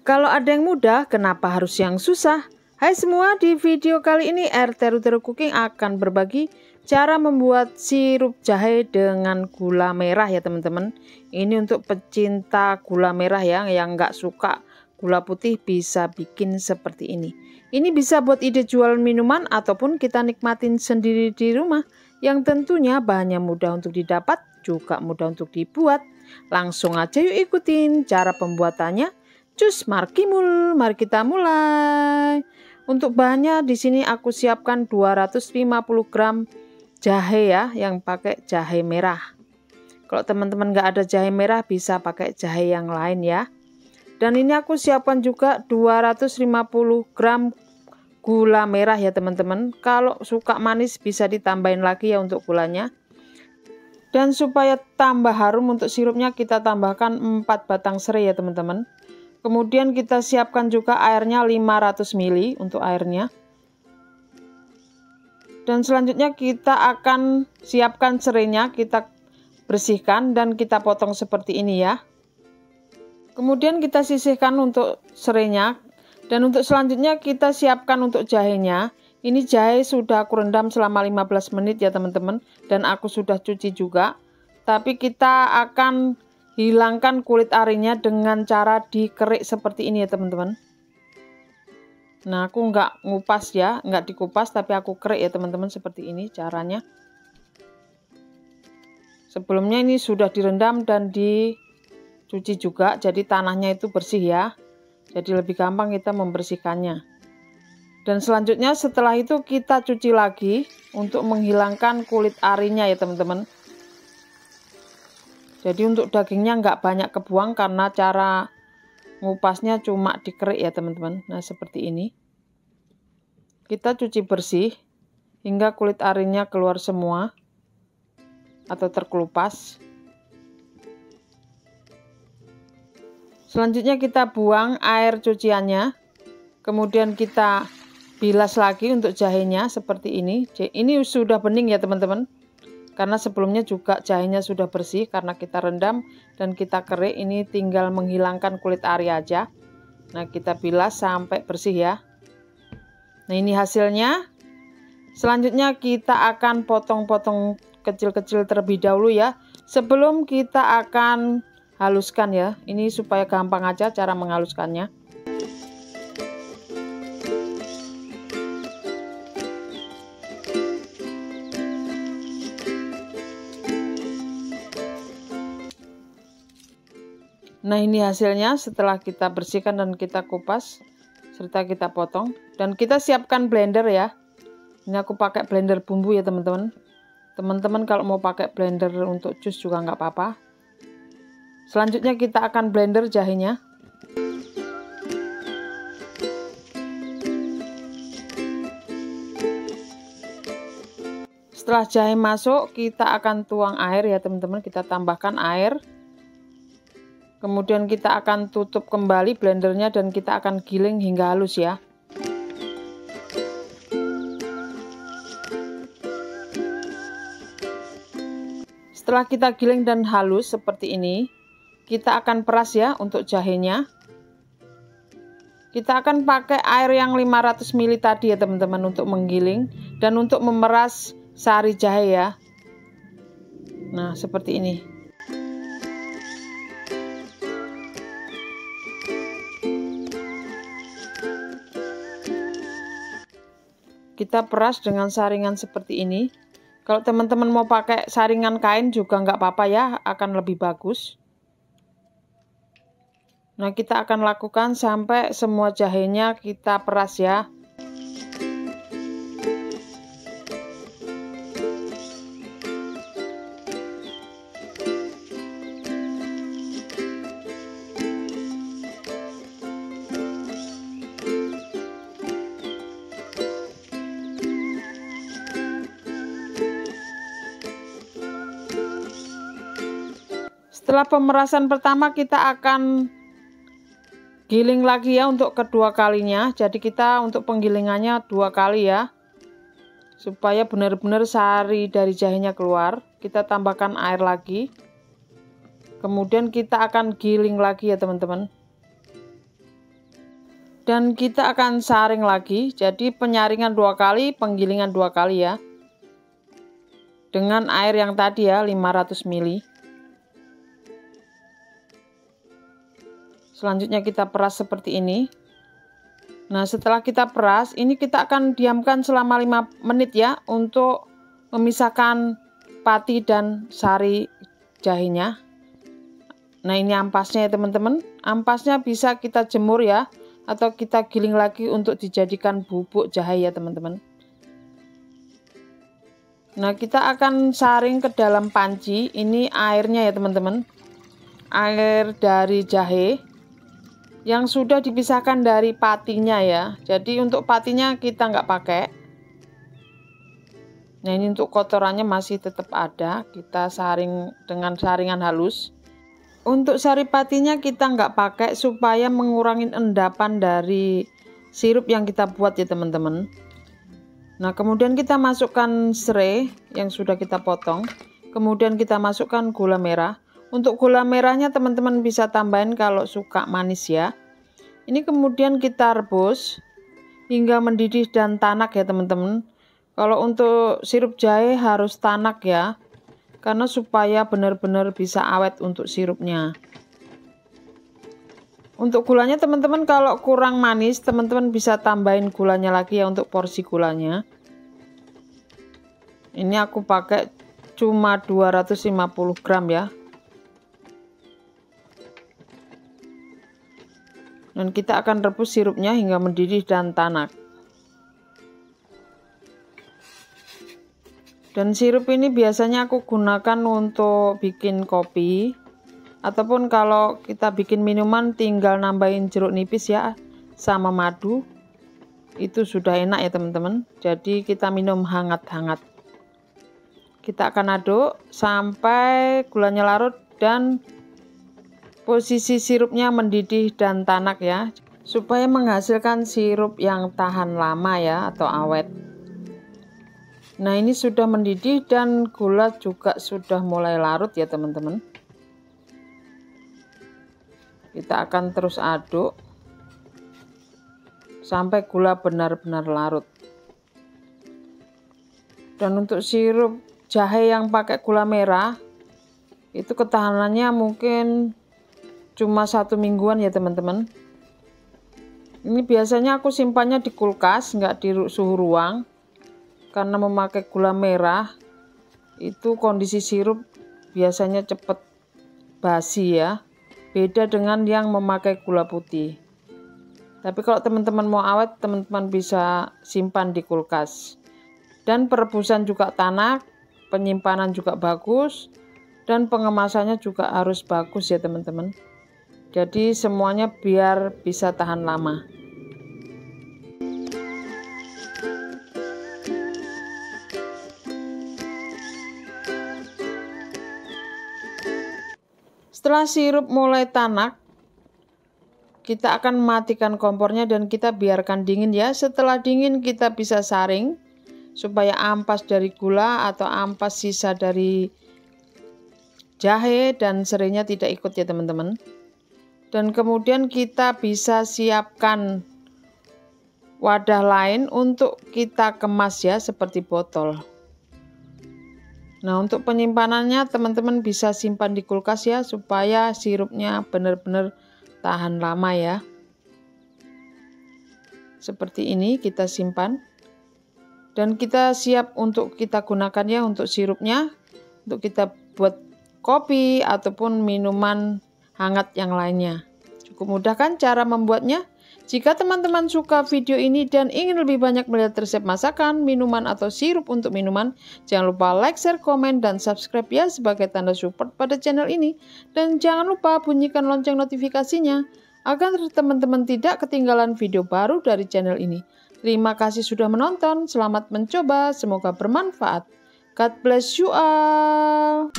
Kalau ada yang mudah, kenapa harus yang susah? Hai semua, di video kali ini RT Rutero Cooking akan berbagi cara membuat sirup jahe dengan gula merah ya teman-teman. Ini untuk pecinta gula merah ya, yang nggak suka gula putih bisa bikin seperti ini. Ini bisa buat ide jual minuman ataupun kita nikmatin sendiri di rumah. Yang tentunya bahannya mudah untuk didapat, juga mudah untuk dibuat. Langsung aja yuk ikutin cara pembuatannya. Cus, mari kita mulai. Untuk bahannya di sini aku siapkan 250 gram jahe ya, yang pakai jahe merah. Kalau teman-teman nggak ada jahe merah bisa pakai jahe yang lain ya. Dan ini aku siapkan juga 250 gram gula merah ya teman-teman. Kalau suka manis bisa ditambahin lagi ya untuk gulanya. Dan supaya tambah harum untuk sirupnya kita tambahkan 4 batang serai ya teman-teman. Kemudian kita siapkan juga airnya 500 ml untuk airnya. Dan selanjutnya kita akan siapkan serainya, kita bersihkan dan kita potong seperti ini ya. Kemudian kita sisihkan untuk serainya. Dan untuk selanjutnya kita siapkan untuk jahenya. Ini jahe sudah aku rendam selama 15 menit ya teman-teman. Dan aku sudah cuci juga. Tapi kita akan hilangkan kulit arinya dengan cara dikerik seperti ini ya teman-teman. Nah aku nggak ngupas ya, nggak dikupas tapi aku kerik ya teman-teman, seperti ini caranya. Sebelumnya ini sudah direndam dan dicuci juga, jadi tanahnya itu bersih ya. Jadi lebih gampang kita membersihkannya. Dan selanjutnya setelah itu kita cuci lagi untuk menghilangkan kulit arinya ya teman-teman. Jadi untuk dagingnya nggak banyak kebuang karena cara ngupasnya cuma dikerik ya teman-teman. Nah seperti ini. Kita cuci bersih hingga kulit arinya keluar semua atau terkelupas. Selanjutnya kita buang air cuciannya. Kemudian kita bilas lagi untuk jahenya seperti ini. Ini sudah bening ya teman-teman. Karena sebelumnya juga jahenya sudah bersih karena kita rendam dan kita kerik. Ini tinggal menghilangkan kulit ari aja. Nah kita bilas sampai bersih ya. Nah ini hasilnya. Selanjutnya kita akan potong-potong kecil-kecil terlebih dahulu ya. Sebelum kita akan haluskan ya. Ini supaya gampang aja cara menghaluskannya. Nah ini hasilnya setelah kita bersihkan dan kita kupas serta kita potong. Dan kita siapkan blender ya. Ini aku pakai blender bumbu ya teman-teman. Teman-teman kalau mau pakai blender untuk jus juga nggak apa-apa. Selanjutnya kita akan blender jahenya. Setelah jahe masuk kita akan tuang air ya teman-teman. Kita tambahkan air. Kemudian kita akan tutup kembali blendernya dan kita akan giling hingga halus ya. Setelah kita giling dan halus seperti ini, kita akan peras ya untuk jahenya. Kita akan pakai air yang 500 ml tadi ya teman-teman untuk menggiling dan untuk memeras sari jahe ya. Nah, seperti ini. Kita peras dengan saringan seperti ini. Kalau teman-teman mau pakai saringan kain juga nggak apa-apa ya, akan lebih bagus. Nah kita akan lakukan sampai semua jahenya kita peras ya. Setelah pemerasan pertama kita akan giling lagi ya untuk kedua kalinya. Jadi kita untuk penggilingannya 2 kali ya. Supaya benar-benar sari dari jahenya keluar. Kita tambahkan air lagi. Kemudian kita akan giling lagi ya teman-teman. Dan kita akan saring lagi, jadi penyaringan 2 kali, penggilingan 2 kali ya. Dengan air yang tadi ya, 500 ml. Selanjutnya kita peras seperti ini. Nah, setelah kita peras, ini kita akan diamkan selama 5 menit ya, untuk memisahkan pati dan sari jahenya. Nah, ini ampasnya ya teman-teman. Ampasnya bisa kita jemur ya, atau kita giling lagi untuk dijadikan bubuk jahe ya teman-teman. Nah, kita akan saring ke dalam panci. Ini airnya ya teman-teman, air dari jahe yang sudah dipisahkan dari patinya ya. Jadi untuk patinya kita nggak pakai. Nah, ini untuk kotorannya masih tetap ada, kita saring dengan saringan halus. Untuk sari patinya kita nggak pakai supaya mengurangi endapan dari sirup yang kita buat ya teman-teman. Nah, kemudian kita masukkan serai yang sudah kita potong. Kemudian kita masukkan gula merah. Untuk gula merahnya teman-teman bisa tambahin kalau suka manis ya. Ini kemudian kita rebus hingga mendidih dan tanak ya teman-teman. Kalau untuk sirup jahe harus tanak ya, karena supaya benar-benar bisa awet untuk sirupnya. Untuk gulanya teman-teman kalau kurang manis, teman-teman bisa tambahin gulanya lagi ya untuk porsi gulanya. Ini aku pakai cuma 250 gram ya. Dan kita akan rebus sirupnya hingga mendidih dan tanak. Dan sirup ini biasanya aku gunakan untuk bikin kopi, ataupun kalau kita bikin minuman tinggal nambahin jeruk nipis ya sama madu. Itu sudah enak ya teman-teman. Jadi kita minum hangat-hangat. Kita akan aduk sampai gulanya larut dan posisi sirupnya mendidih dan tanak ya, supaya menghasilkan sirup yang tahan lama ya atau awet. Nah, ini sudah mendidih dan gula juga sudah mulai larut ya teman-teman. Kita akan terus aduk sampai gula benar-benar larut. Dan untuk sirup jahe yang pakai gula merah, itu ketahanannya mungkin cuma 1 mingguan ya teman-teman. Ini biasanya aku simpannya di kulkas, nggak di suhu ruang. Karena memakai gula merah itu kondisi sirup biasanya cepat basi ya, beda dengan yang memakai gula putih. Tapi kalau teman-teman mau awet, teman-teman bisa simpan di kulkas. Dan perebusan juga tanak, penyimpanan juga bagus, dan pengemasannya juga harus bagus ya teman-teman. Jadi semuanya biar bisa tahan lama. Setelah sirup mulai tanak, kita akan mematikan kompornya dan kita biarkan dingin ya. Setelah dingin kita bisa saring supaya ampas dari gula atau ampas sisa dari jahe dan serainya tidak ikut ya teman-teman. Dan kemudian kita bisa siapkan wadah lain untuk kita kemas ya, seperti botol. Nah, untuk penyimpanannya teman-teman bisa simpan di kulkas ya, supaya sirupnya benar-benar tahan lama ya. Seperti ini kita simpan. Dan kita siap untuk kita gunakan ya untuk sirupnya, untuk kita buat kopi ataupun minuman hangat yang lainnya. Cukup mudah kan cara membuatnya? Jika teman-teman suka video ini dan ingin lebih banyak melihat resep masakan, minuman, atau sirup untuk minuman, jangan lupa like, share, komen, dan subscribe ya sebagai tanda support pada channel ini. Dan jangan lupa bunyikan lonceng notifikasinya agar teman-teman tidak ketinggalan video baru dari channel ini. Terima kasih sudah menonton, selamat mencoba, semoga bermanfaat. God bless you all.